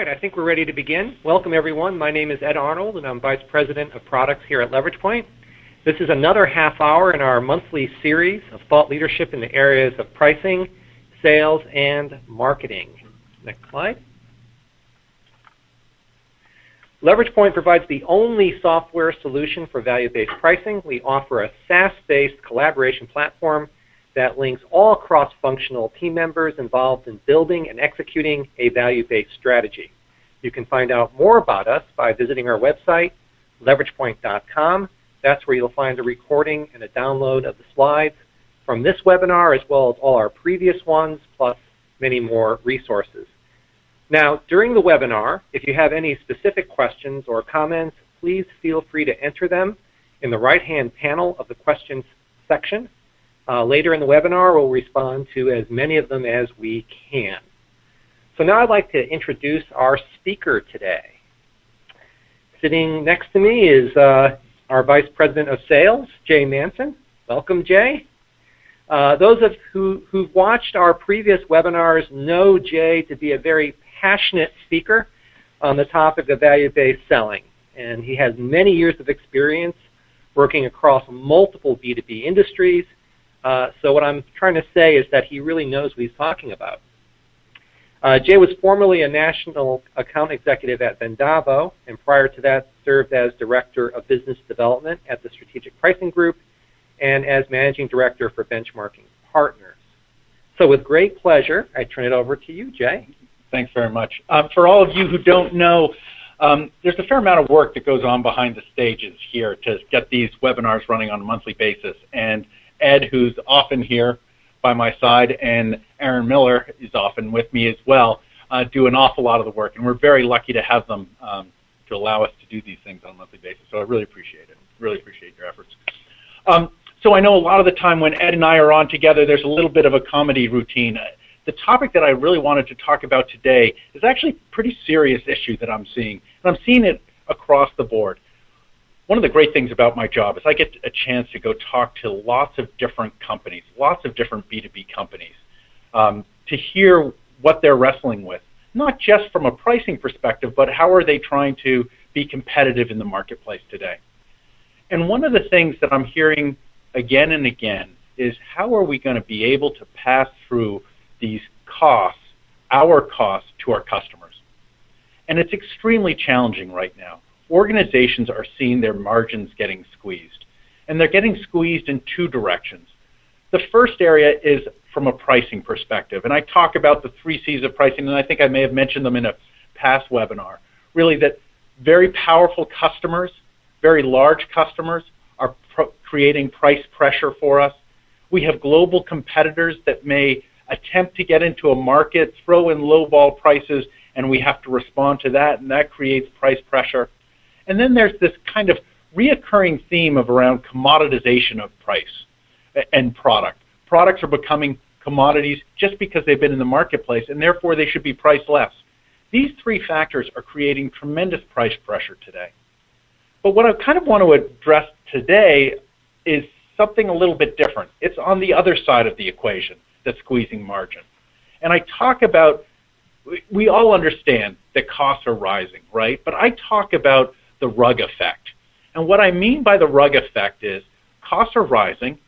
right, I think we're ready to begin. Welcome everyone. My name is Ed Arnold and I'm Vice President of Products here at LeveragePoint. This is another half hour in our monthly series of thought leadership in the areas of pricing, sales, and marketing. Next slide. LeveragePoint provides the only software solution for value-based pricing. We offer a SaaS-based collaboration platform that links all cross-functional team members involved in building and executing a value-based strategy. You can find out more about us by visiting our website, leveragepoint.com. That's where you'll find a recording and a download of the slides from this webinar, as well as all our previous ones, plus many more resources. Now, during the webinar, if you have any specific questions or comments, please feel free to enter them in the right-hand panel of the questions section. Later in the webinar, we'll respond to as many of them as we can. So now I'd like to introduce our speaker today. Sitting next to me is our Vice President of Sales, Jay Manson. Welcome, Jay. Those of who've watched our previous webinars know Jay to be a very passionate speaker on the topic of value-based selling. And he has many years of experience working across multiple B2B industries. So what I'm trying to say is that he really knows what he's talking about. Jay was formerly a national account executive at Vendavo, and prior to that served as Director of Business Development at the Strategic Pricing Group and as Managing Director for Benchmarking Partners. So with great pleasure, I turn it over to you, Jay. Thanks very much. For all of you who don't know, there's a fair amount of work that goes on behind the stages here to get these webinars running on a monthly basis. And Ed, who's often here by my side, and Aaron Miller is often with me as well, do an awful lot of the work. And we're very lucky to have them to allow us to do these things on a monthly basis. So I really appreciate it. Really appreciate your efforts. So I know a lot of the time when Ed and I are on together, there's a little bit of a comedy routine. The topic that I really wanted to talk about today is actually a pretty serious issue that I'm seeing. And I'm seeing it across the board. One of the great things about my job is I get a chance to go talk to lots of different companies, lots of different B2B companies, to hear what they're wrestling with, not just from a pricing perspective, but how are they trying to be competitive in the marketplace today. And one of the things that I'm hearing again and again is how are we going to be able to pass through these costs, our costs, to our customers. And it's extremely challenging right now. Organizations are seeing their margins getting squeezed. And they're getting squeezed in two directions. The first area is from a pricing perspective. And I talk about the 3 C's of pricing, and I think I may have mentioned them in a past webinar. Really that very powerful customers, very large customers are creating price pressure for us. We have global competitors that may attempt to get into a market, throw in lowball prices, and we have to respond to that, and that creates price pressure. And then there's this kind of reoccurring theme of around commoditization of price and product. Products are becoming commodities just because they've been in the marketplace, and therefore they should be priced less. These 3 factors are creating tremendous price pressure today. But what I kind of want to address today is something a little bit different. It's on the other side of the equation that's squeezing margin. And I talk about, we all understand that costs are rising, right? But I talk about the rug effect. And what I mean by the rug effect is costs are rising,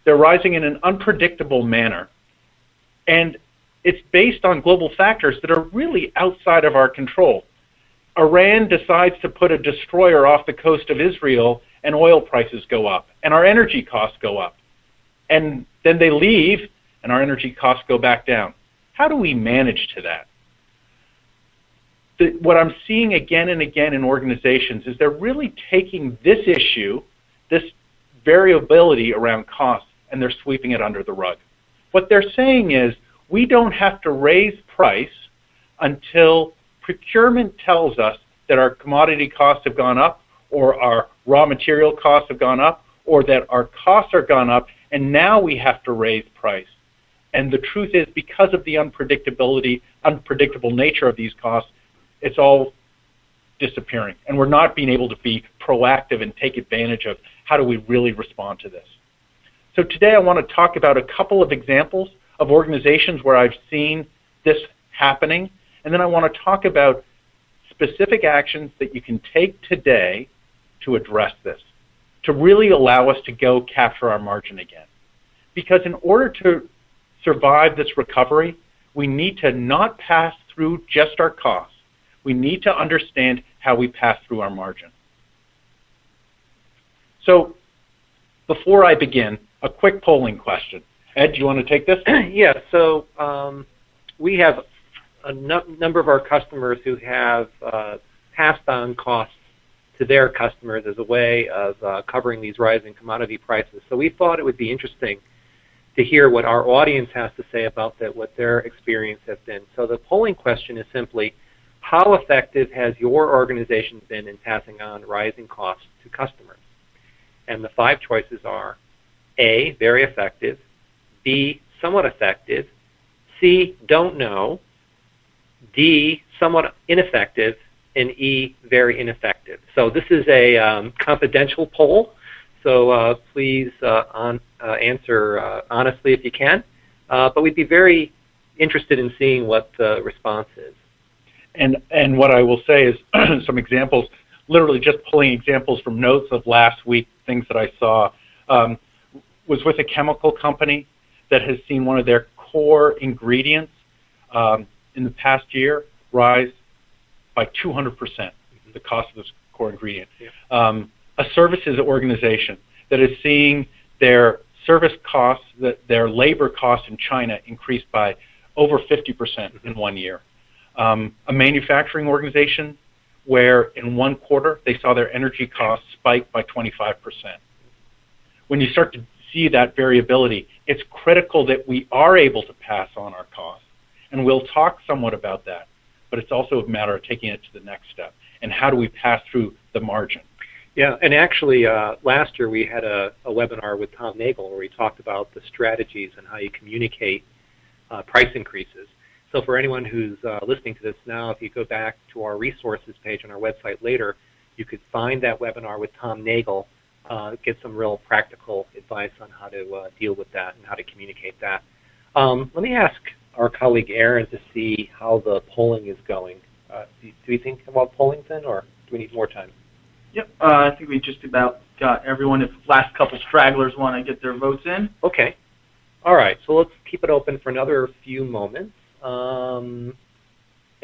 they're rising in an unpredictable manner, and it's based on global factors that are really outside of our control. Iran decides to put a destroyer off the coast of Israel and oil prices go up and our energy costs go up. And then they leave and our energy costs go back down. How do we manage to that? What I'm seeing again and again in organizations is they're really taking this issue, this variability around costs, and they're sweeping it under the rug. What they're saying is we don't have to raise price until procurement tells us that our commodity costs have gone up or our raw material costs have gone up or that our costs are gone up and now we have to raise price. And the truth is because of the unpredictable nature of these costs, it's all disappearing. And we're not being able to be proactive and take advantage of how do we really respond to this. So today I want to talk about a couple of examples of organizations where I've seen this happening And then I want to talk about specific actions that you can take today to address this, to really allow us to go capture our margin again. Because in order to survive this recovery, we need to not pass through just our costs. We need to understand how we pass through our margin. So before I begin, a quick polling question. Ed, do you want to take this? Yeah, so we have a number of our customers who have passed on costs to their customers as a way of covering these rising commodity prices. So we thought it would be interesting to hear what our audience has to say about that, what their experience has been. So the polling question is simply, how effective has your organization been in passing on rising costs to customers? And the 5 choices are A, very effective, B, somewhat effective, C, don't know, D, somewhat ineffective, and E, very ineffective. So this is a confidential poll, so please answer honestly if you can. But we'd be very interested in seeing what the response is. And what I will say is some examples, literally just pulling examples from notes of last week, things that I saw, was with a chemical company that has seen one of their core ingredients in the past year rise by 200%, the cost of this core ingredient. Yeah. A services organization that is seeing their service costs, their labor costs in China increase by over 50% in 1 year. A manufacturing organization where in 1 quarter they saw their energy costs spike by 25%. When you start to see that variability, it's critical that we are able to pass on our costs. And we'll talk somewhat about that, but it's also a matter of taking it to the next step. And how do we pass through the margin? Yeah, and actually last year we had a webinar with Tom Nagel where we talked about the strategies and how you communicate price increases. So for anyone who's listening to this now, if you go back to our resources page on our website later, you could find that webinar with Tom Nagel, get some real practical advice on how to deal with that and how to communicate that. Let me ask our colleague Aaron to see how the polling is going. Do we think about polling then, or do we need more time? Yep, I think we just about got everyone. If last couple stragglers want to get their votes in. Okay. All right, so let's keep it open for another few moments.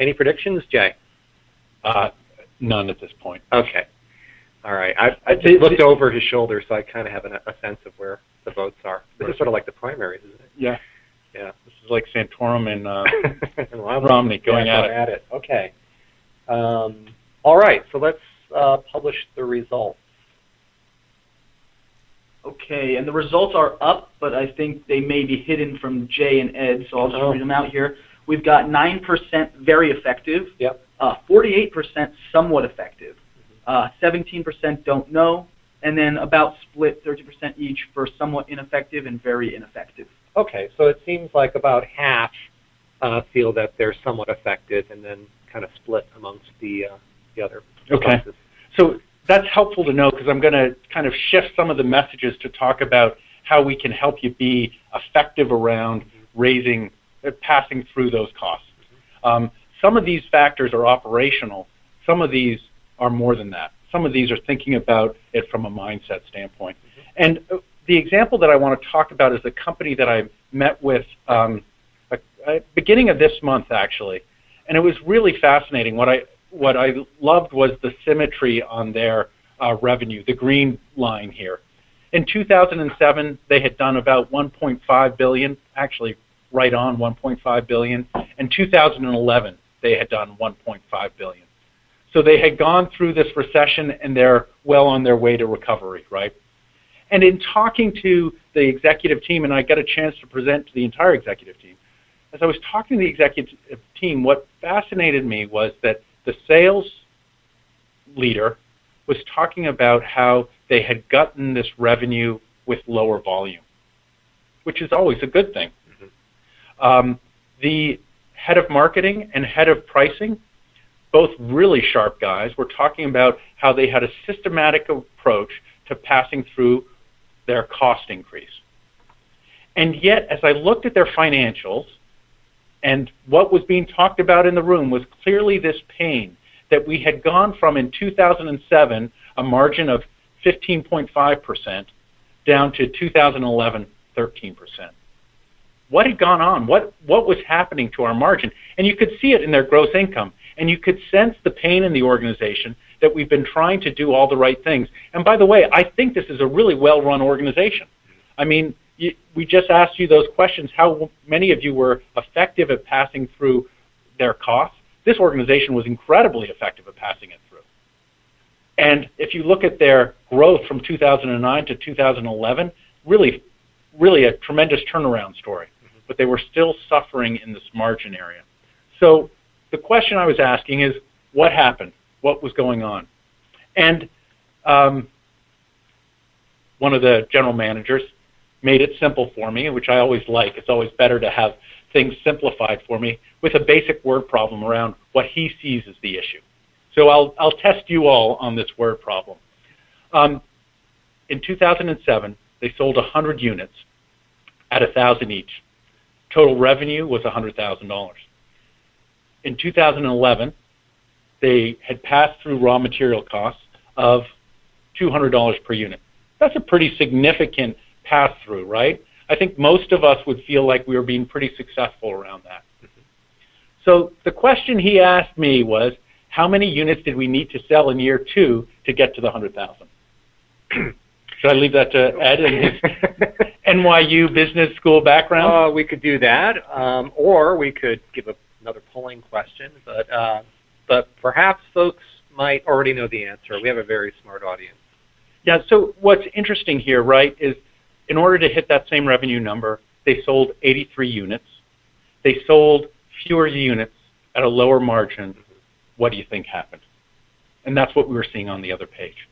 Any predictions, Jay? None at this point. Okay. All right. I just looked over his shoulder, so I kind of have a sense of where the votes are. This is sort of like the primaries, isn't it? Yeah. Yeah. This is like Santorum and Romney going at it. Okay. All right, so let's publish the results. Okay, and the results are up, but I think they may be hidden from Jay and Ed, so I'll just read them out here. We've got 9% very effective, yep. 48% somewhat effective, 17% don't know, and then about split 30% each for somewhat ineffective and very ineffective. Okay, so it seems like about half feel that they're somewhat effective, and then kind of split amongst the other responses. Okay, so that's helpful to know because I'm going to kind of shift some of the messages to talk about how we can help you be effective around passing through those costs. Some of these factors are operational. Some of these are more than that. Some of these are thinking about it from a mindset standpoint. And the example that I want to talk about is a company that I met with beginning of this month, actually. And it was really fascinating. What I loved was the symmetry on their revenue, the green line here. In 2007, they had done about $1.5 billion, actually right on $1.5 billion. In 2011, they had done $1.5 billion. So they had gone through this recession, and they're well on their way to recovery, right? And in talking to the executive team, and I got a chance to present to the entire executive team, as I was talking to the executive team, what fascinated me was that the sales leader was talking about how they had gotten this revenue with lower volume, which is always a good thing. Mm-hmm. The head of marketing and head of pricing, both really sharp guys, were talking about how they had a systematic approach to passing through their cost increase. And yet, as I looked at their financials, And what was being talked about in the room was clearly this pain that we had gone from, in 2007, a margin of 15.5% down to 2011, 13%. What had gone on? What was happening to our margin? And you could see it in their gross income. And you could sense the pain in the organization that we've been trying to do all the right things. And by the way, I think this is a really well-run organization. I mean, we just asked you those questions, how many of you were effective at passing through their costs. This organization was incredibly effective at passing it through. And if you look at their growth from 2009 to 2011, really a tremendous turnaround story. But they were still suffering in this margin area. So the question I was asking is, what happened? What was going on? And one of the general managers made it simple for me, which I always like. It's always better to have things simplified for me, with a basic word problem around what he sees as the issue. So I'll test you all on this word problem. In 2007, they sold 100 units at $1,000 each. Total revenue was $100,000. In 2011, they had passed through raw material costs of $200 per unit. That's a pretty significant pass-through, right? I think most of us would feel like we were being pretty successful around that. So the question he asked me was, how many units did we need to sell in year 2 to get to the 100,000? Should I leave that to Ed and his NYU business school background? We could do that, or we could give another polling question, but perhaps folks might already know the answer. We have a very smart audience. Yeah, so what's interesting here, right, is in order to hit that same revenue number, they sold 83 units. They sold fewer units at a lower margin. What do you think happened? And that's what we were seeing on the other page.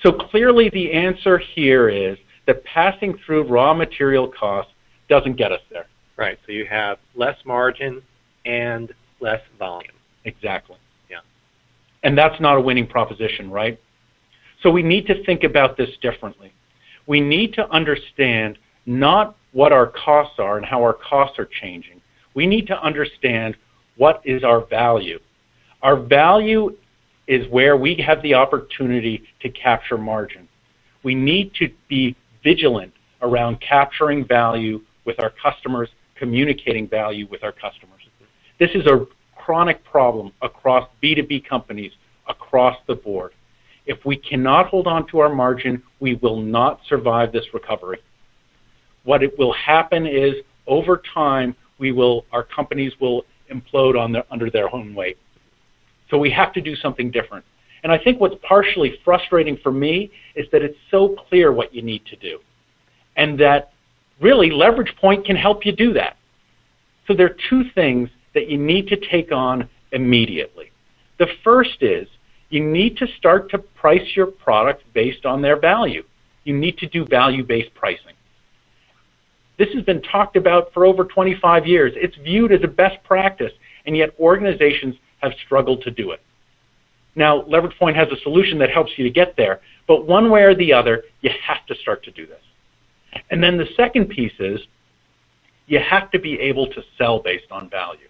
So clearly the answer here is that passing through raw material costs doesn't get us there. Right, so you have less margin and less volume. Exactly. Yeah. And that's not a winning proposition, right? So we need to think about this differently. We need to understand not what our costs are and how our costs are changing. We need to understand what is our value. Our value is where we have the opportunity to capture margin. We need to be vigilant around capturing value with our customers, communicating value with our customers. This is a chronic problem across B2B companies across the board. If we cannot hold on to our margin, we will not survive this recovery. What it will happen is, over time, our companies will implode under their own weight. So we have to do something different. And I think what's partially frustrating for me is that it's so clear what you need to do. And that really Leverage Point can help you do that. So there are two things that you need to take on immediately. The first is, you need to start to price your product based on their value. You need to do value-based pricing. This has been talked about for over 25 years. It's viewed as a best practice, and yet organizations have struggled to do it. Now, Leverage Point has a solution that helps you to get there, but one way or the other, you have to start to do this. And then the second piece is, you have to be able to sell based on value.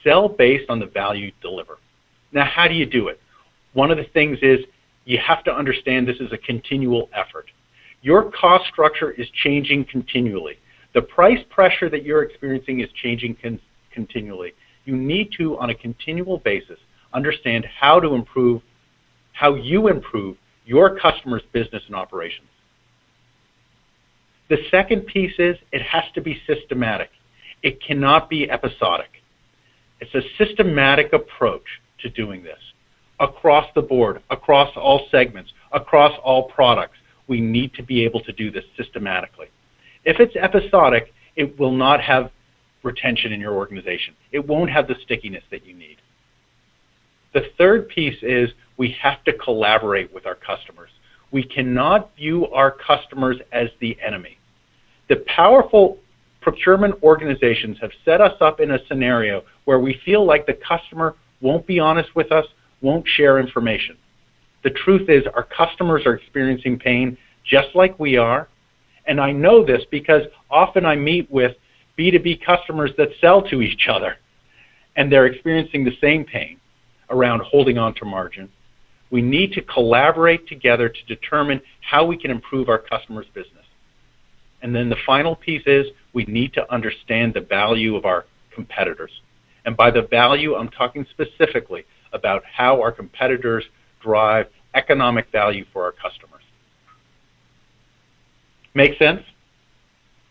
Sell based on the value you deliver. Now, how do you do it? One of the things is, you have to understand this is a continual effort. Your cost structure is changing continually. The price pressure that you're experiencing is changing continually. You need to, on a continual basis, understand how you improve your customers' business and operations. The second piece is, it has to be systematic. It cannot be episodic. It's a systematic approach to doing this. Across the board, across all segments, across all products, we need to be able to do this systematically. If it's episodic, it will not have retention in your organization. It won't have the stickiness that you need. The third piece is, we have to collaborate with our customers. We cannot view our customers as the enemy. The powerful procurement organizations have set us up in a scenario where we feel like the customer won't be honest with us, won't share information. The truth is, our customers are experiencing pain just like we are. And I know this because often I meet with B2B customers that sell to each other. and they're experiencing the same pain around holding on to margin, we need to collaborate together to determine how we can improve our customers' business. And then the final piece is we need to understand the value of our competitors. And by the value, I'm talking specifically about how our competitors drive economic value for our customers. Make sense?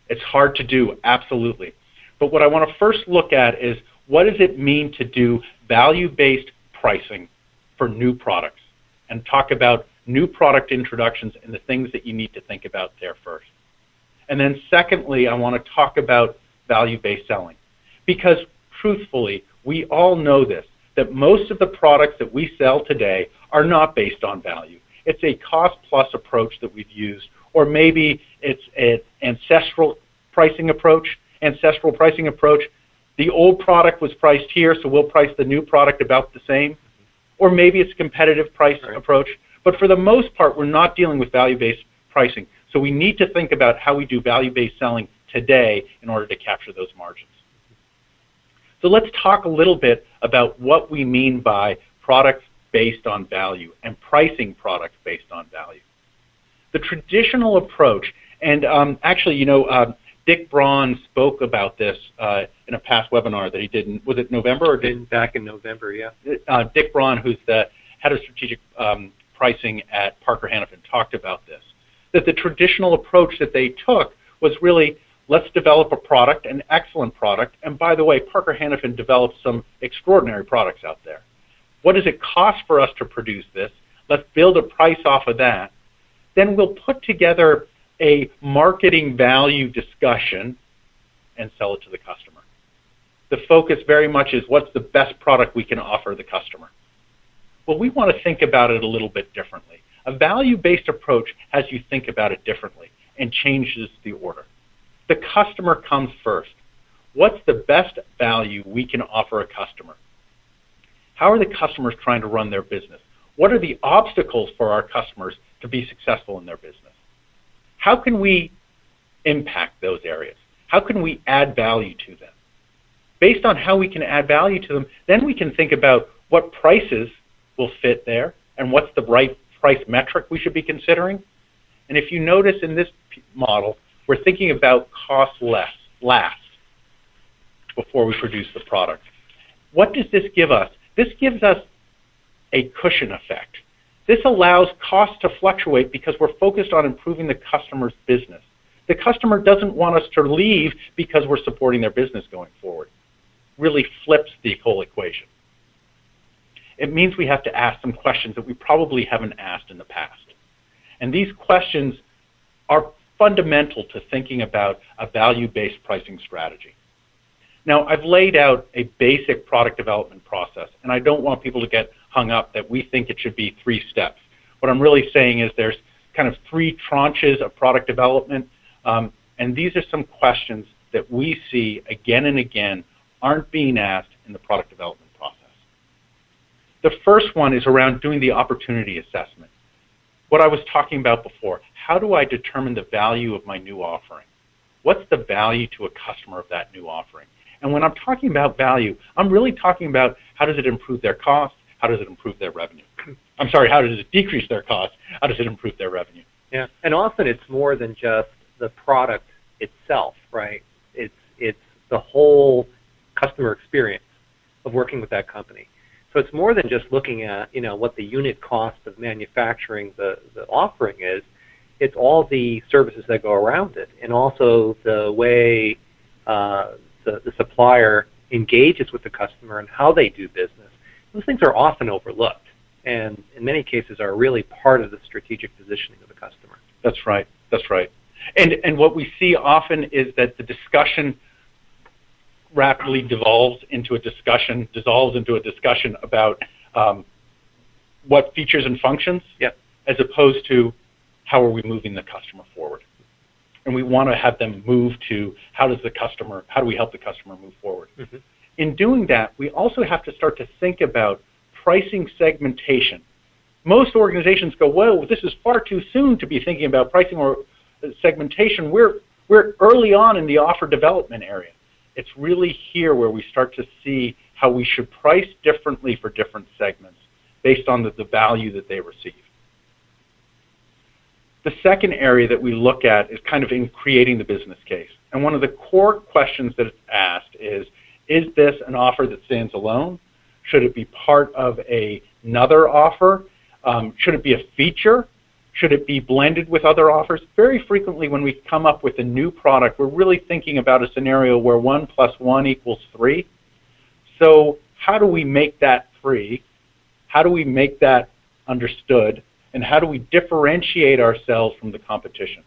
It's hard to do, absolutely. But what I want to first look at is what does it mean to do value-based pricing for new products, and talk about new product introductions and the things that you need to think about there first. And then secondly, I want to talk about value-based selling. Because truthfully, we all know this, that most of the products that we sell today are not based on value. It's a cost-plus approach that we've used, or maybe it's an ancestral pricing approach. The old product was priced here, so we'll price the new product about the same. Or maybe it's a competitive price approach. But for the most part, we're not dealing with value-based pricing. So we need to think about how we do value-based selling today in order to capture those margins. So let's talk a little bit about what we mean by products based on value and pricing products based on value. The traditional approach, and actually, Dick Braun spoke about this in a past webinar that he did, was it November or back in November, yeah. Dick Braun, who's the head of strategic pricing at Parker Hannifin, talked about this. That the traditional approach that they took was really, let's develop a product, an excellent product, and by the way, Parker Hannifin developed some extraordinary products out there. What does it cost for us to produce this? Let's build a price off of that. Then we'll put together a marketing value discussion and sell it to the customer. The focus very much is what's the best product we can offer the customer. Well, we want to think about it a little bit differently. A value-based approach has you think about it differently and changes the order. The customer comes first. What's the best value we can offer a customer? How are the customers trying to run their business? What are the obstacles for our customers to be successful in their business? How can we impact those areas? How can we add value to them? Based on how we can add value to them, then we can think about what prices will fit there and what's the right price metric we should be considering. And if you notice in this model, we're thinking about cost last before we produce the product. What does this give us? This gives us a cushion effect. This allows costs to fluctuate because we're focused on improving the customer's business. The customer doesn't want us to leave because we're supporting their business going forward. Really flips the whole equation. It means we have to ask some questions that we probably haven't asked in the past. And these questions are fundamental to thinking about a value-based pricing strategy. Now, I've laid out a basic product development process, and I don't want people to get hung up that we think it should be 3 steps. What I'm really saying is there's kind of 3 tranches of product development, and these are some questions that we see again and again aren't being asked in the product development process. The first one is around doing the opportunity assessment. What I was talking about before, how do I determine the value of my new offering? What's the value to a customer of that new offering? And when I'm talking about value, I'm really talking about how does it improve their cost, how does it improve their revenue? I'm sorry, how does it decrease their cost, how does it improve their revenue? Yeah, and often it's more than just the product itself, right? It's the whole customer experience of working with that company. So it's more than just looking at, what the unit cost of manufacturing the offering is. It's all the services that go around it, and also the way the supplier engages with the customer and how they do business. Those things are often overlooked, and in many cases are really part of the strategic positioning of the customer. That's right. That's right. And what we see often is that the discussion rapidly dissolves into a discussion about what features and functions, as opposed to how are we moving the customer forward. And we want to have them move to how do we help the customer move forward. Mm-hmm. In doing that, we also have to start to think about pricing segmentation. Most organizations go, whoa, this is far too soon to be thinking about pricing or segmentation. We're early on in the offer development area. It's really here where we start to see how we should price differently for different segments based on the value that they receive. The second area that we look at is kind of in creating the business case. And one of the core questions that it's asked is this an offer that stands alone? Should it be part of another offer? Should it be a feature? Should it be blended with other offers? Very frequently when we come up with a new product, we're really thinking about a scenario where 1 + 1 = 3. So how do we make that 3? How do we make that understood? And how do we differentiate ourselves from the competition?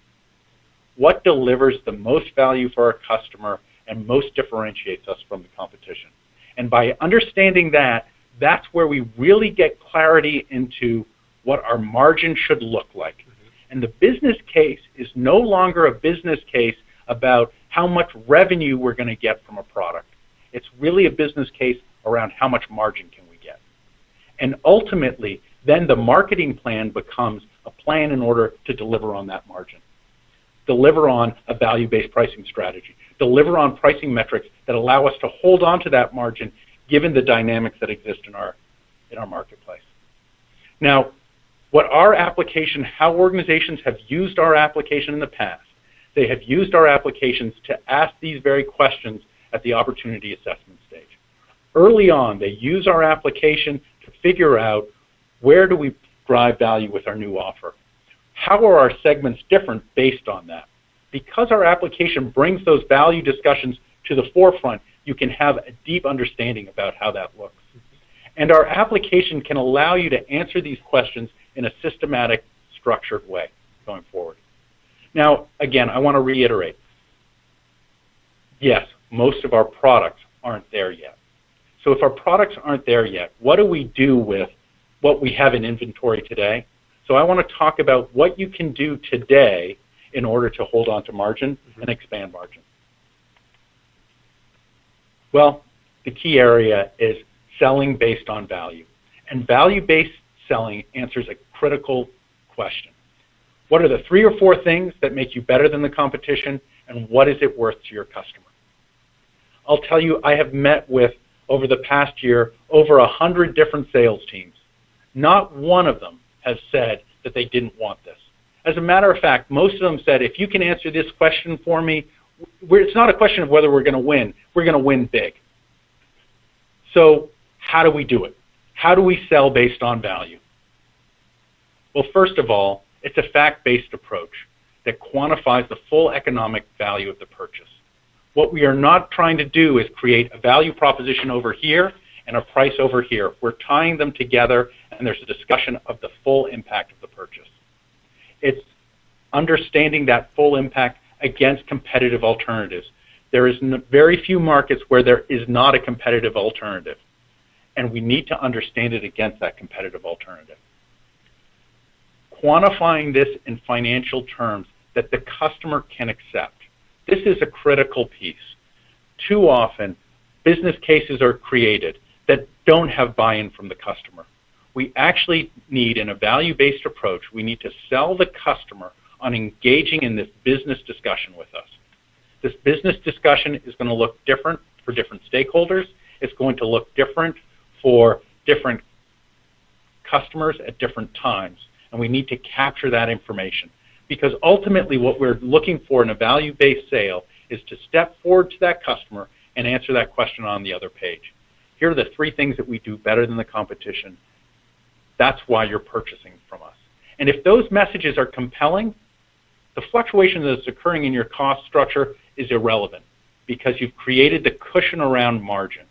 What delivers the most value for our customer and most differentiates us from the competition? And by understanding that, that's where we really get clarity into what our margin should look like. And the business case is no longer a business case about how much revenue we're going to get from a product. It's really a business case around how much margin can we get. And ultimately, then the marketing plan becomes a plan in order to deliver on that margin. Deliver on a value-based pricing strategy. Deliver on pricing metrics that allow us to hold on to that margin given the dynamics that exist in our marketplace. Now, what our application, how organizations have used our application in the past, they have used our applications to ask these very questions at the opportunity assessment stage. Early on, they use our application to figure out where do we drive value with our new offer. How are our segments different based on that? Because our application brings those value discussions to the forefront, you can have a deep understanding about how that looks. And our application can allow you to answer these questions in a systematic, structured way going forward. Now, again, I want to reiterate, yes, most of our products aren't there yet. So if our products aren't there yet, what do we do with what we have in inventory today? So I want to talk about what you can do today in order to hold on to margin and expand margin. Well, the key area is selling based on value. And value-based selling answers a critical question. What are the 3 or 4 things that make you better than the competition, and what is it worth to your customer? I'll tell you, I have met with, over the past year, over 100 different sales teams. Not one of them has said that they didn't want this. As a matter of fact, most of them said, if you can answer this question for me, it's not a question of whether we're going to win. We're going to win big. So how do we do it? How do we sell based on value? Well, first of all, it's a fact-based approach that quantifies the full economic value of the purchase. What we are not trying to do is create a value proposition over here and a price over here. We're tying them together, and there's a discussion of the full impact of the purchase. It's understanding that full impact against competitive alternatives. There is very few markets where there is not a competitive alternative, and we need to understand it against that competitive alternative. Quantifying this in financial terms that the customer can accept. This is a critical piece. Too often, business cases are created that don't have buy-in from the customer. We actually need, in a value-based approach, we need to sell the customer on engaging in this business discussion with us. This business discussion is going to look different for different stakeholders. It's going to look different for different customers at different times, and we need to capture that information. Because ultimately what we're looking for in a value-based sale is to step forward to that customer and answer that question on the other page. Here are the 3 things that we do better than the competition. That's why you're purchasing from us. And if those messages are compelling, the fluctuation that's occurring in your cost structure is irrelevant because you've created the cushion around margin.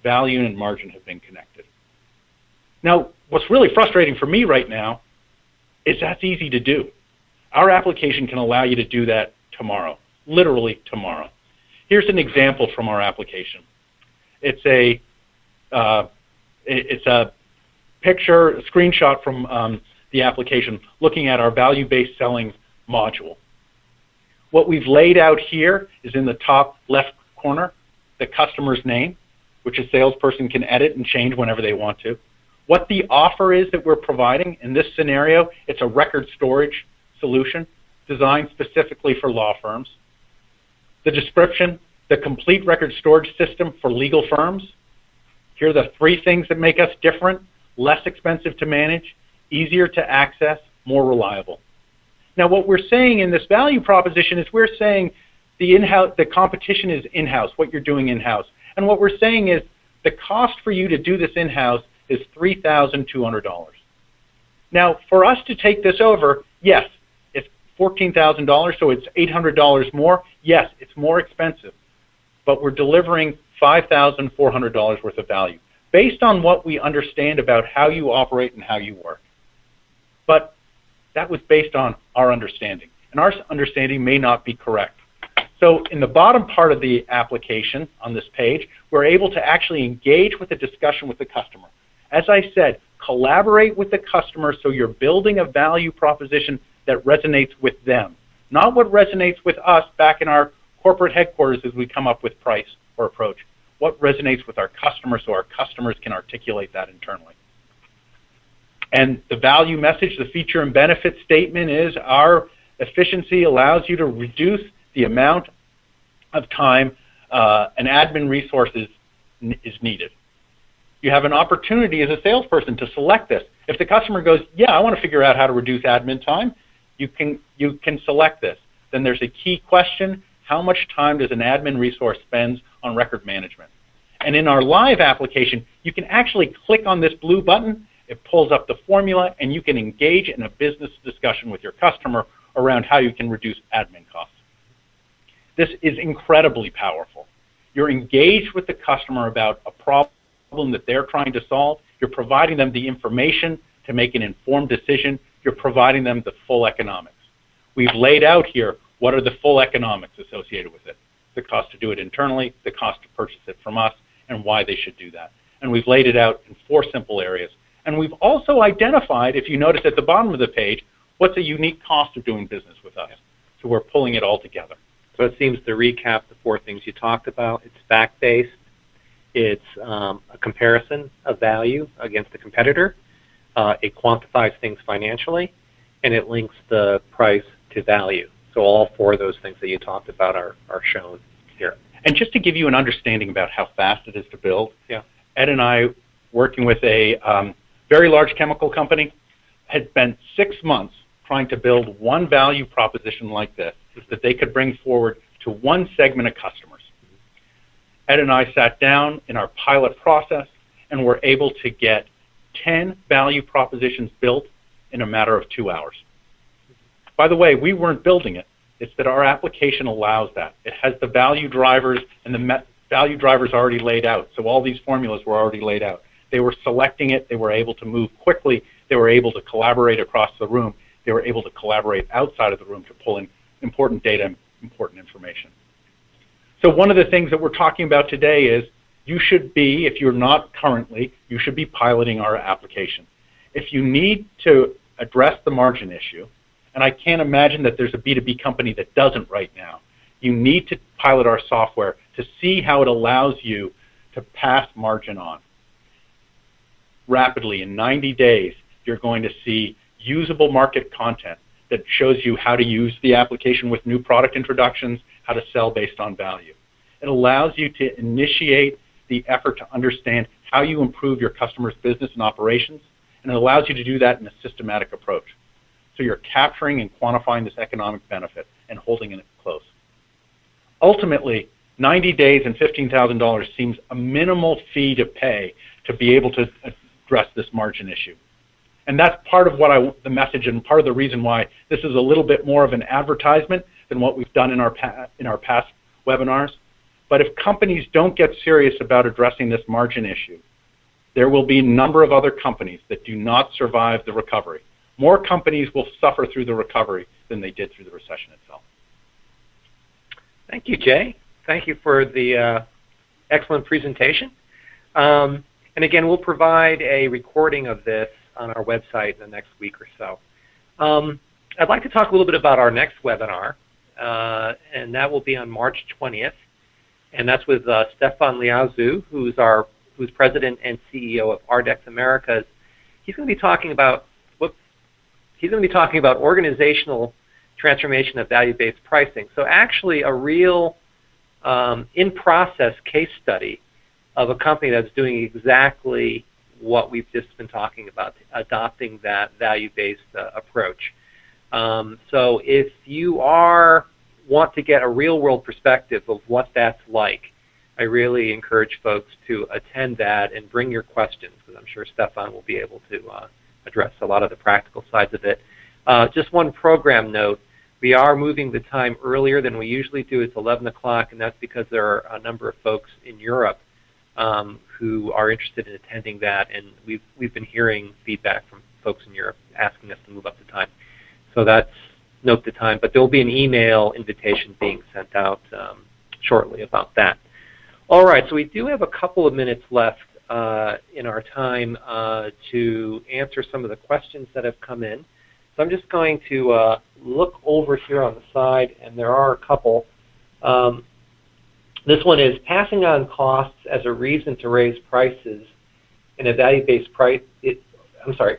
Value and margin have been connected. Now, what's really frustrating for me right now is that's easy to do. Our application can allow you to do that tomorrow, literally tomorrow. Here's an example from our application. It's a picture, a screenshot from the application looking at our value-based selling module. What we've laid out here is in the top left corner, the customer's name, which a salesperson can edit and change whenever they want to. What the offer is that we're providing in this scenario, it's a record storage solution designed specifically for law firms. The description, the complete record storage system for legal firms. Here are the 3 things that make us different: less expensive to manage, easier to access, more reliable. Now, what we're saying in this value proposition is we're saying the competition is in-house, what you're doing in-house. And what we're saying is the cost for you to do this in-house is $3,200. Now, for us to take this over, yes, it's $14,000, so it's $800 more. Yes, it's more expensive, but we're delivering $5,400 worth of value based on what we understand about how you operate and how you work. But that was based on our understanding, and our understanding may not be correct. So in the bottom part of the application on this page, we're able to actually engage with a discussion with the customer. As I said, collaborate with the customer so you're building a value proposition that resonates with them, not what resonates with us back in our corporate headquarters as we come up with price or approach. What resonates with our customers so our customers can articulate that internally. And the value message, the feature and benefit statement is our efficiency allows you to reduce the amount of time and admin resources is needed. You have an opportunity as a salesperson to select this. If the customer goes, yeah, I want to figure out how to reduce admin time, you can select this. Then there's a key question: how much time does an admin resource spend on record management? And in our live application, you can actually click on this blue button. It pulls up the formula, and you can engage in a business discussion with your customer around how you can reduce admin costs. This is incredibly powerful. You're engaged with the customer about a problem that they're trying to solve. You're providing them the information to make an informed decision. You're providing them the full economics. We've laid out here what are the full economics associated with it: the cost to do it internally, the cost to purchase it from us, and why they should do that. And we've laid it out in 4 simple areas. And we've also identified, if you notice at the bottom of the page, what's a unique cost of doing business with us. So we're pulling it all together. So it seems to recap the 4 things you talked about. It's fact-based, it's a comparison of value against a competitor, it quantifies things financially, and it links the price to value. So all 4 of those things that you talked about are shown here. And just to give you an understanding about how fast it is to build, Ed and I, working with a very large chemical company, had spent 6 months trying to build one value proposition like this that they could bring forward to one segment of customers. Ed and I sat down in our pilot process and were able to get 10 value propositions built in a matter of 2 hours. By the way, we weren't building it. It's that our application allows that. It has the value drivers and the value drivers already laid out. So all these formulas were already laid out. They were selecting it. They were able to move quickly. They were able to collaborate across the room. They were able to collaborate outside of the room to pull in important data and important information. So one of the things that we're talking about today is you should be, if you're not currently, you should be piloting our application. If you need to address the margin issue, and I can't imagine that there's a B2B company that doesn't right now, you need to pilot our software to see how it allows you to pass margin on. Rapidly, in 90 days, you're going to see usable market content that shows you how to use the application with new product introductions, how to sell based on value. It allows you to initiate the effort to understand how you improve your customer's business and operations, and it allows you to do that in a systematic approach. So you're capturing and quantifying this economic benefit and holding it close. Ultimately, 90 days and $15,000 seems a minimal fee to pay to be able to address this margin issue. And that's part of what the message and part of the reason why this is a little bit more of an advertisement than what we've done in our past webinars. But if companies don't get serious about addressing this margin issue, there will be a number of other companies that do not survive the recovery. More companies will suffer through the recovery than they did through the recession itself. Thank you, Jay. Thank you for the excellent presentation. And again, we'll provide a recording of this on our website in the next week or so. I'd like to talk a little bit about our next webinar, and that will be on March 20th. And that's with Stefan Liaozu, who's president and CEO of Ardex Americas. He's going to be talking about organizational transformation of value-based pricing. So actually a real in-process case study of a company that's doing exactly what we've just been talking about, adopting that value-based approach. So if you want to get a real-world perspective of what that's like, I really encourage folks to attend that and bring your questions, because I'm sure Stefan will be able to address a lot of the practical sides of it. Just one program note, we are moving the time earlier than we usually do. It's 11 o'clock, and that's because there are a number of folks in Europe who are interested in attending that, and we've been hearing feedback from folks in Europe asking us to move up the time. So that's note the time, but there will be an email invitation being sent out shortly about that. All right, so we do have a couple of minutes left in our time to answer some of the questions that have come in. So I'm just going to look over here on the side, and there are a couple. This one is passing on costs as a reason to raise prices in a value-based price.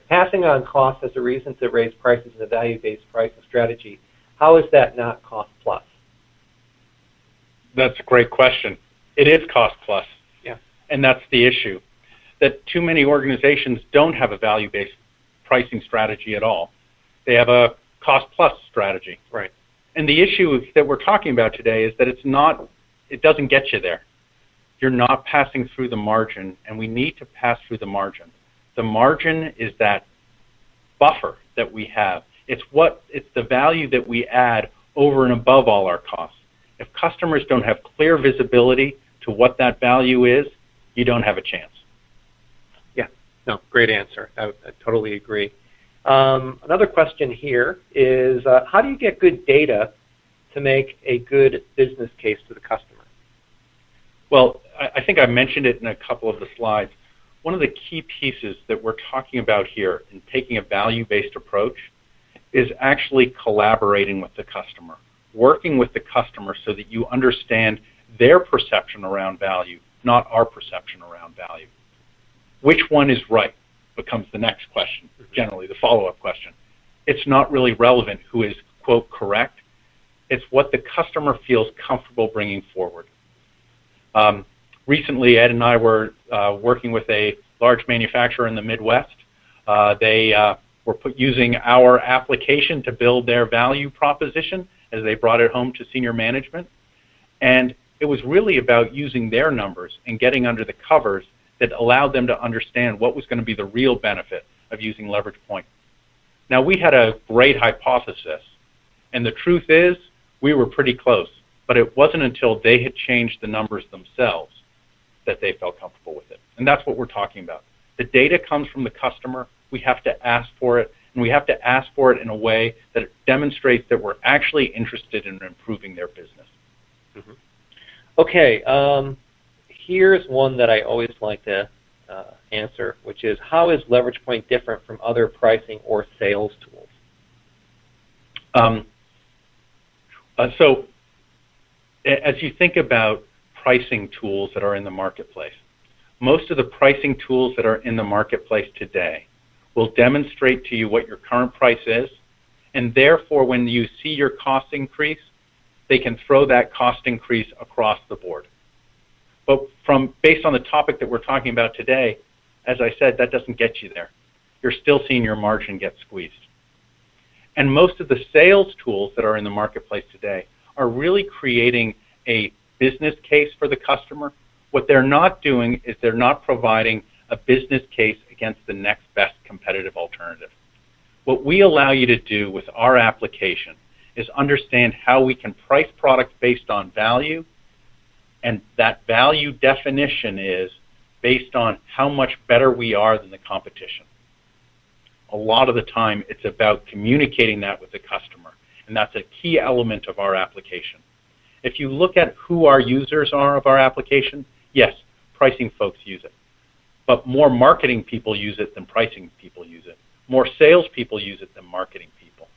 Passing on costs as a reason to raise prices in a value-based pricing strategy. How is that not cost plus? That's a great question. It is cost plus. Yeah. And that's the issue, that too many organizations don't have a value-based pricing strategy at all. They have a cost plus strategy. Right. And the issue that we're talking about today is that it doesn't get you there. You're not passing through the margin, and we need to pass through the margin. The margin is that buffer that we have. It's the value that we add over and above all our costs. If customers don't have clear visibility to what that value is, you don't have a chance. Yeah, no, great answer. I totally agree. Another question here is, how do you get good data to make a good business case to the customer? Well, I think I mentioned it in a couple of the slides. One of the key pieces that we're talking about here in taking a value-based approach is actually collaborating with the customer, working with the customer so that you understand their perception around value, not our perception around value. Which one is right becomes the next question, generally the follow-up question. It's not really relevant who is, quote, correct. It's what the customer feels comfortable bringing forward. Recently, Ed and I were working with a large manufacturer in the Midwest. They were using our application to build their value proposition as they brought it home to senior management. And it was really about using their numbers and getting under the covers that allowed them to understand what was going to be the real benefit of using leverage point. Now, we had a great hypothesis, and the truth is we were pretty close, but it wasn't until they had changed the numbers themselves that they felt comfortable with it. And that's what we're talking about. The data comes from the customer. We have to ask for it, and we have to ask for it in a way that it demonstrates that we're actually interested in improving their business. Mm-hmm. Okay, here's one that I always like to answer, which is, how is leverage point different from other pricing or sales tools? So as you think about pricing tools that are in the marketplace, most of the pricing tools that are in the marketplace today will demonstrate to you what your current price is, and therefore when you see your cost increase, they can throw that cost increase across the board. But based on the topic that we're talking about today, as I said, that doesn't get you there. You're still seeing your margin get squeezed. And most of the sales tools that are in the marketplace today are really creating a business case for the customer. What they're not doing is they're not providing a business case against the next best competitive alternative. What we allow you to do with our application is understand how we can price products based on value, and that value definition is based on how much better we are than the competition. A lot of the time it's about communicating that with the customer, and that's a key element of our application. If you look at who our users are of our application, yes, pricing folks use it. But more marketing people use it than pricing people use it. More sales people use it than marketing people.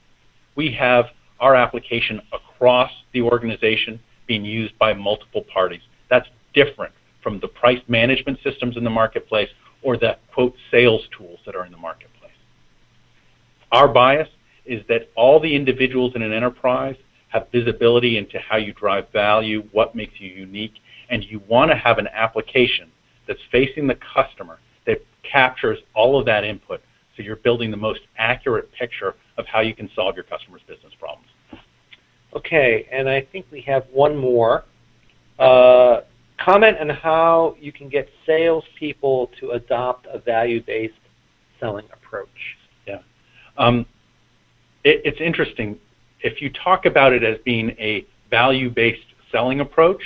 We have our application across the organization being used by multiple parties. That's different from the price management systems in the marketplace or the, quote, sales tools that are in the marketplace. Our bias is that all the individuals in an enterprise have visibility into how you drive value, what makes you unique, and you want to have an application that's facing the customer that captures all of that input, so you're building the most accurate picture of how you can solve your customer's business problems. Okay, and I think we have one more. Comment on how you can get salespeople to adopt a value-based selling approach. Yeah. It's interesting. If you talk about it as being a value-based selling approach,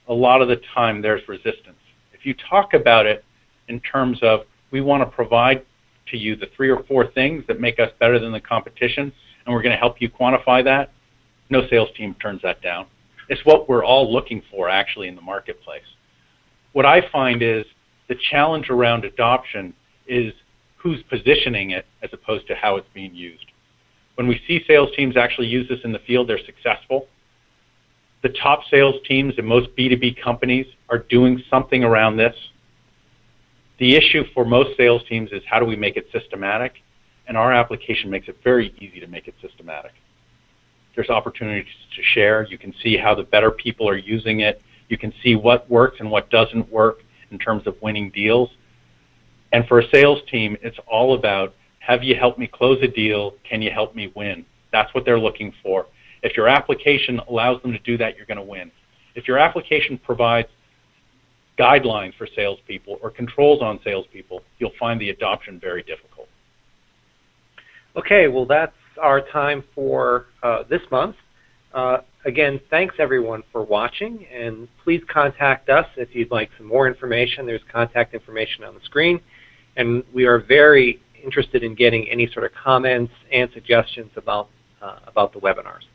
a lot of the time there's resistance. If you talk about it in terms of, we want to provide to you the 3 or 4 things that make us better than the competition, and we're going to help you quantify that, no sales team turns that down. It's what we're all looking for actually in the marketplace. What I find is the challenge around adoption is who's positioning it as opposed to how it's being used. When we see sales teams actually use this in the field, they're successful. The top sales teams in most B2B companies are doing something around this. The issue for most sales teams is, how do we make it systematic? And our application makes it very easy to make it systematic. There's opportunities to share. You can see how the better people are using it. You can see what works and what doesn't work in terms of winning deals. And for a sales team, it's all about, have you helped me close a deal? Can you help me win? That's what they're looking for. If your application allows them to do that, you're going to win. If your application provides guidelines for salespeople or controls on salespeople, you'll find the adoption very difficult. Okay, well, that's our time for this month. Again, thanks everyone for watching, and please contact us if you'd like some more information. There's contact information on the screen, and we are very interested in getting any sort of comments and suggestions about the webinars.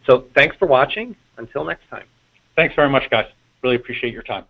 So thanks for watching. Until next time. Thanks very much, guys. Really appreciate your time.